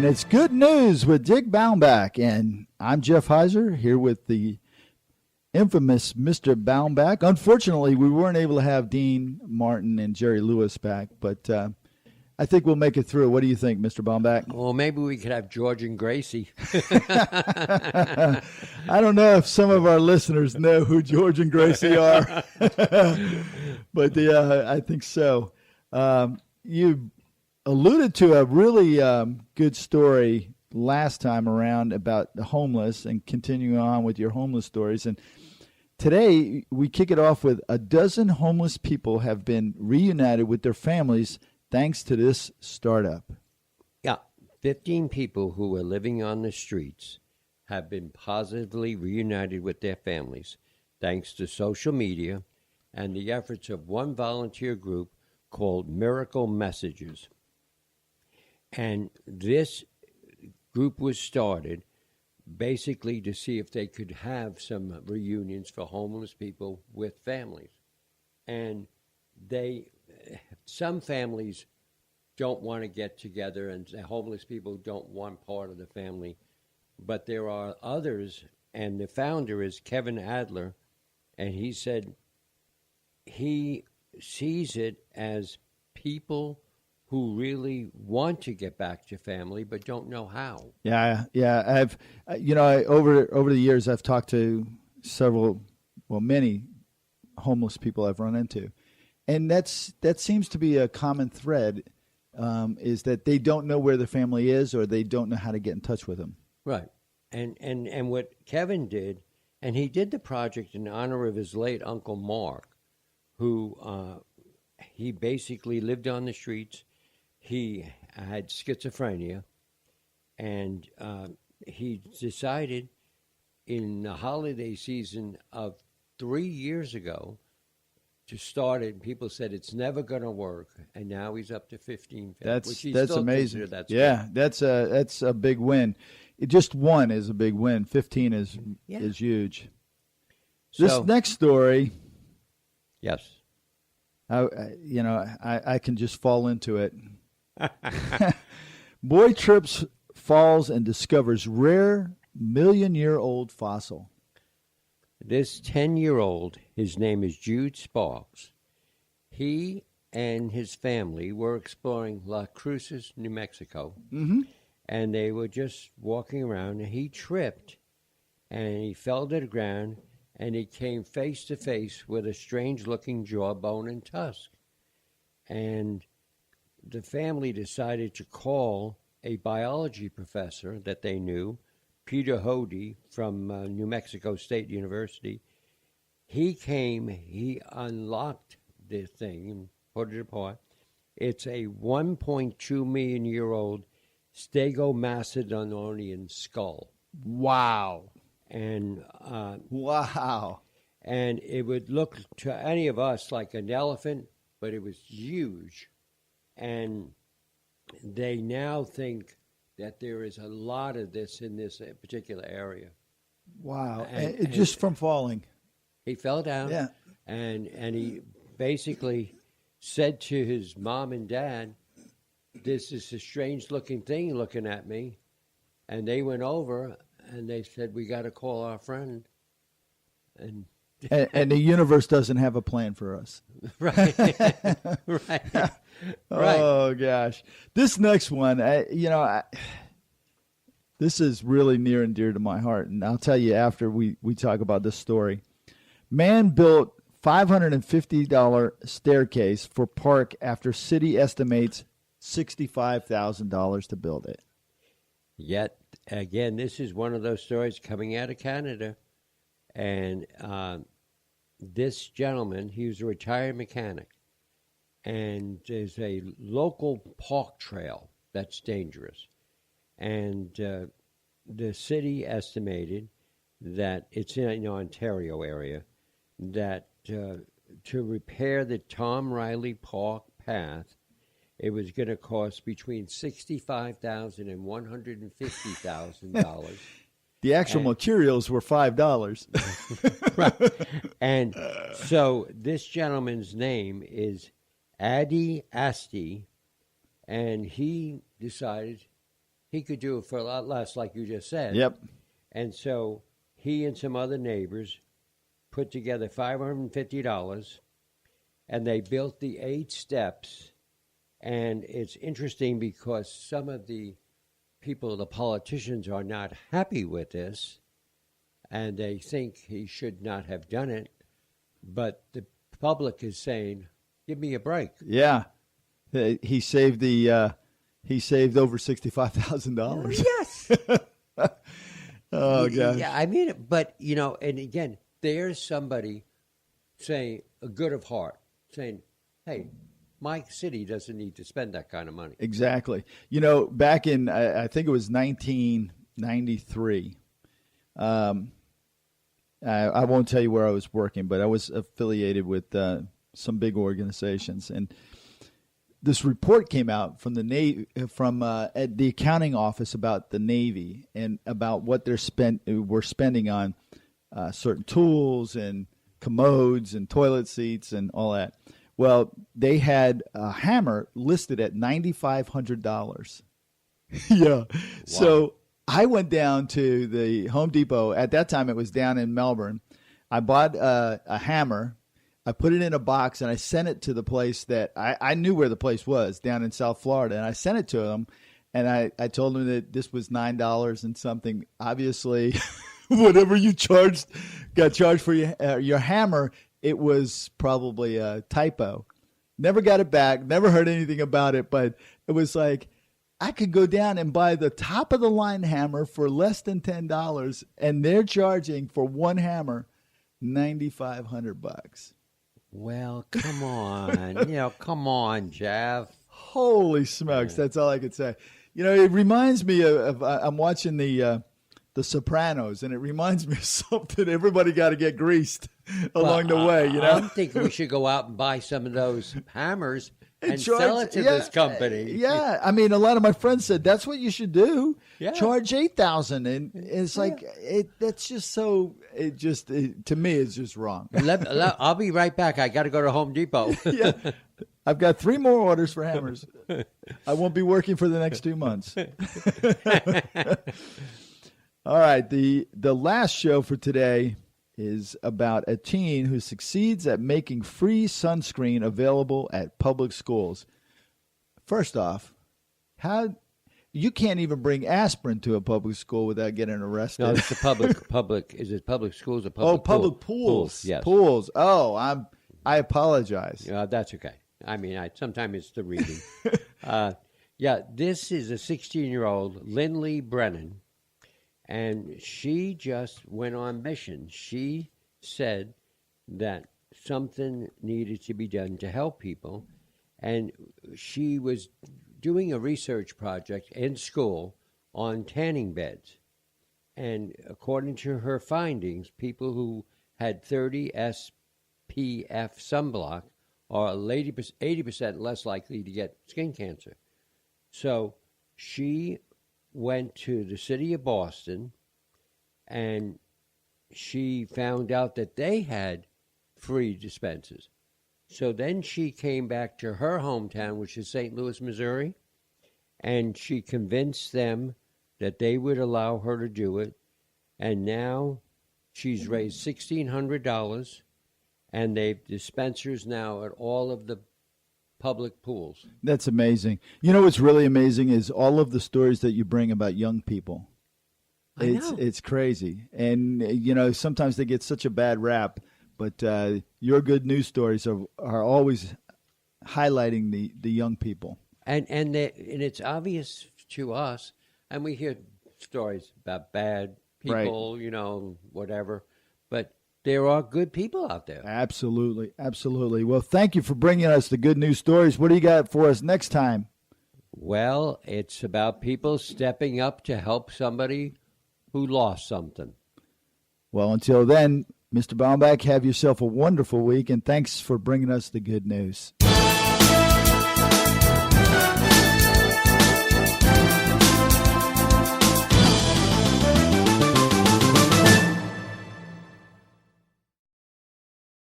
And it's Good News with Dick Baumbach. And I'm Jeff Heiser here with the infamous Mr. Baumbach. Unfortunately, we weren't able to have Dean Martin and Jerry Lewis back, but I think we'll make it through. What do you think, Mr. Baumbach? Well, maybe we could have George and Gracie. I don't know if some of our listeners know who George and Gracie are, but I think so. You alluded to a really good story last time around about the homeless and continuing on with your homeless stories. And today we kick it off with a dozen homeless people have been reunited with their families thanks to this startup. Yeah, 15 people who were living on the streets have been positively reunited with their families thanks to social media and the efforts of one volunteer group called Miracle Messages. And this group was started basically to see if they could have some reunions for homeless people with families. And some families don't want to get together, and the homeless people don't want part of the family. But there are others, and the founder is Kevin Adler, and he said he sees it as people who really want to get back to family but don't know how. Yeah. I've, over the years, I've talked to many homeless people I've run into, and that seems to be a common thread. Is that they don't know where the family is, or they don't know how to get in touch with them. Right, and what Kevin did, and he did the project in honor of his late Uncle Mark, who he basically lived on the streets. He had schizophrenia, and he decided in the holiday season of 3 years ago to start it. People said it's never going to work, and now he's up to 15. That's amazing. That's a big win. Just one is a big win. 15 is huge. This next story, yes, I can just fall into it. Boy trips, falls, and discovers rare million-year-old fossil. This 10-year-old, his name is Jude Sparks. He and his family were exploring Las Cruces, New Mexico, and they were just walking around, and he tripped, and he fell to the ground, and he came face to face with a strange-looking jawbone and tusk. And the family decided to call a biology professor that they knew, Peter Hody from New Mexico State University. He came, he unlocked the thing and put it apart. It's a 1.2 million year old Macedonian skull. Wow. And wow. And it would look to any of us like an elephant, but it was huge. And they now think that there is a lot of this in this particular area. Wow. And just from falling. He fell down. Yeah. And he basically said to his mom and dad, "This is a strange looking thing looking at me." And they went over and they said, "We got to call our friend." And the universe doesn't have a plan for us. Right. Right. Oh, gosh. This next one, this is really near and dear to my heart, and I'll tell you after we talk about this story. Man built $550 staircase for park after city estimates $65,000 to build it. Yet, again, this is one of those stories coming out of Canada, and this gentleman, he was a retired mechanic, and there's a local park trail that's dangerous. And the city estimated that it's in the Ontario area, that to repair the Tom Riley Park path, it was going to cost between $65,000 and $150,000. The actual materials were $5. Right. And so this gentleman's name is Adi Asti, and he decided he could do it for a lot less, like you just said. Yep. And so he and some other neighbors put together $550, and they built the 8 steps. And it's interesting because some of the people, the politicians, are not happy with this, and they think he should not have done it. But the public is saying, "Give me a break." Yeah, he saved he saved over $65,000. Yes. Oh gosh. Yeah, I mean, but and again, there's somebody saying a good of heart, saying, "Hey, my city doesn't need to spend that kind of money." Exactly. Back in I think it was 1993. I won't tell you where I was working, but I was affiliated with some big organizations, and this report came out from the Navy, at the accounting office about the Navy and about what we're spending on certain tools and commodes and toilet seats and all that. Well, they had a hammer listed at $9,500. Yeah. Wow. So I went down to the Home Depot. At that time, it was down in Melbourne. I bought a hammer. I put it in a box, and I sent it to the place that I knew where the place was, down in South Florida. And I sent it to them, and I told them that this was $9 and something. Obviously, whatever you got charged for your hammer, it was probably a typo. Never got it back. Never heard anything about it, but it was like, I could go down and buy the top of the line hammer for less than $10, and they're charging for one hammer $9,500. Well, come on, come on, Jeff. Holy smokes! That's all I could say. It reminds me of I'm watching the Sopranos, and it reminds me of something. Everybody got to get greased along the way. I'm thinking we should go out and buy some of those hammers and sell it to this company. Yeah, I mean, a lot of my friends said that's what you should do. Yeah. Charge $8,000, and it's like that's just so. To me, it's just wrong. I'll be right back. I got to go to Home Depot. Yeah, I've got 3 more orders for hammers. I won't be working for the next 2 months. All right, the last show for today is about a teen who succeeds at making free sunscreen available at public schools. First off, you can't even bring aspirin to a public school without getting arrested. No, it's the public. Is it public schools or public pools? Yes. Pools. Oh, I apologize. That's okay. I mean, sometimes it's the reading. This is a 16-year-old Lindley Brennan. And she just went on mission. She said that something needed to be done to help people. And she was doing a research project in school on tanning beds. And according to her findings, people who had 30 SPF sunblock are 80% less likely to get skin cancer. So she went to the city of Boston, and she found out that they had free dispensers. So then she came back to her hometown, which is St. Louis, Missouri, and she convinced them that they would allow her to do it. And now she's raised $1,600, and they've dispensers now at all of the public pools. That's amazing. What's really amazing is all of the stories that you bring about young people. It's crazy. And, sometimes they get such a bad rap, but your good news stories are always highlighting the young people. And it's obvious to us, and we hear stories about bad people, right, whatever, but there are good people out there. Absolutely. Absolutely. Well, thank you for bringing us the good news stories. What do you got for us next time? Well, it's about people stepping up to help somebody who lost something. Well, until then, Mr. Baumbach, have yourself a wonderful week, and thanks for bringing us the good news.